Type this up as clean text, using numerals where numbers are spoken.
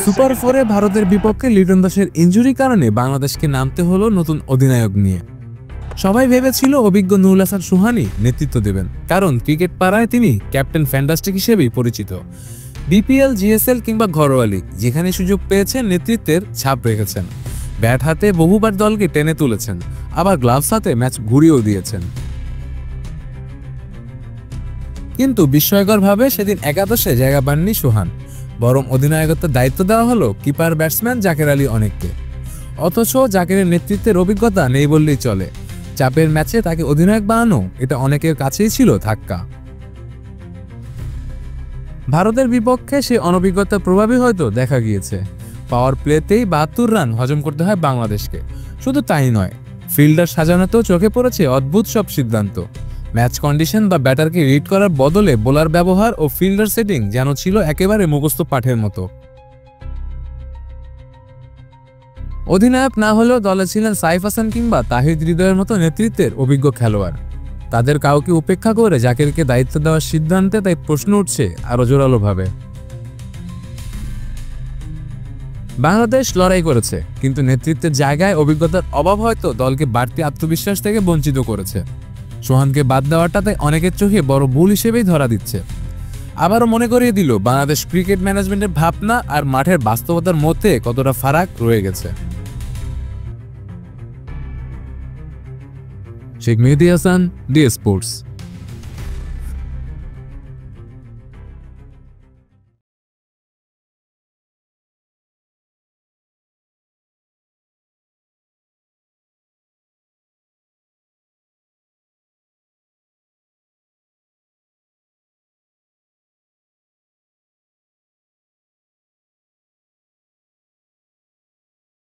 Super 4-এ ভারতের বিপক্ষে লিটন দাসের ইনজুরির কারণে বাংলাদেশকে নামতে হলো নতুন অধিনায়ক নিয়ে। সবাই ভেবেছিল অভিজ্ঞ নুরুল হাসান সুহানী নেতৃত্ব দেবেন, কারণ ক্রিকেট পাড়ায় তিনি ক্যাপ্টেন ফ্যান্টাস্টিক হিসেবেই পরিচিত। বিপিএল, জিএসএল কিংবা ঘরোয়া লীগ যেখানে সুযোগ পেয়েছেন নেতৃত্বের ছাপ রেখেছেন। ব্যাট হাতে বহুবার দলকে টেনে তুলেছেন, আবার গ্লাভস হাতে ম্যাচ ঘুরিয়েও দিয়েছেন। কিন্তু বিস্ময়করভাবে সেদিন একাদশে জায়গা পাননি সোহান, বরং অধিনায়কত্বের দায়িত্ব দেওয়া হলো কিপার ব্যাটসম্যান জাকের আলী অনেককে। অথচ জাকেরের নেতৃত্বের অভিজ্ঞতা নেই বললেই চলে। চাপের ম্যাচে তাকে অধিনায়ক বানানো এটা অনেকের কাছেই ছিল ধাক্কা। ভারতের বিপক্ষে সে অনভিজ্ঞতার প্রভাবই হয়তো দেখা গিয়েছে। পাওয়ার প্লেতেই 72 রান হজম করতে হয় বাংলাদেশকে। শুধু তাই নয়, ফিল্ডার সাজানোতেও চোখে পড়েছে অদ্ভুত সব সিদ্ধান্ত। ম্যাচ কন্ডিশন বা ব্যাটারকে রিড করার বদলে বোলার ব্যবহার ও ফিল্ডার সেটিং যেন ছিল একেবারে মুখস্থ পাঠের মতো। অধিনায়ক না হলেও দলে ছিলেন সাইফ হাসান কিংবা তাহিদ হৃদয়ের মতো নেতৃত্বের অভিজ্ঞ খেলোয়াড়। তাদের কাউকে উপেক্ষা করে জাকিরকে দায়িত্ব দেওয়ার সিদ্ধান্তে তাই প্রশ্ন উঠছে আরো জোরালোভাবে। বাংলাদেশ লড়াই করেছে, কিন্তু নেতৃত্বের জায়গায় অভিজ্ঞতার অভাব হয়তো দলকে বাড়তি আত্মবিশ্বাস থেকে বঞ্চিত করেছে। সোহানকে বাদ দেওয়াটা তাই অনেকের চোখে বড় ভুল হিসেবেই ধরা দিচ্ছে। আবারও মনে করিয়ে দিল বাংলাদেশ ক্রিকেট ম্যানেজমেন্টের ভাবনা আর মাঠের বাস্তবতার মধ্যে কতটা ফারাক রয়ে গেছে। শেখ মেহেদী হাসান, ডি স্পোর্টস।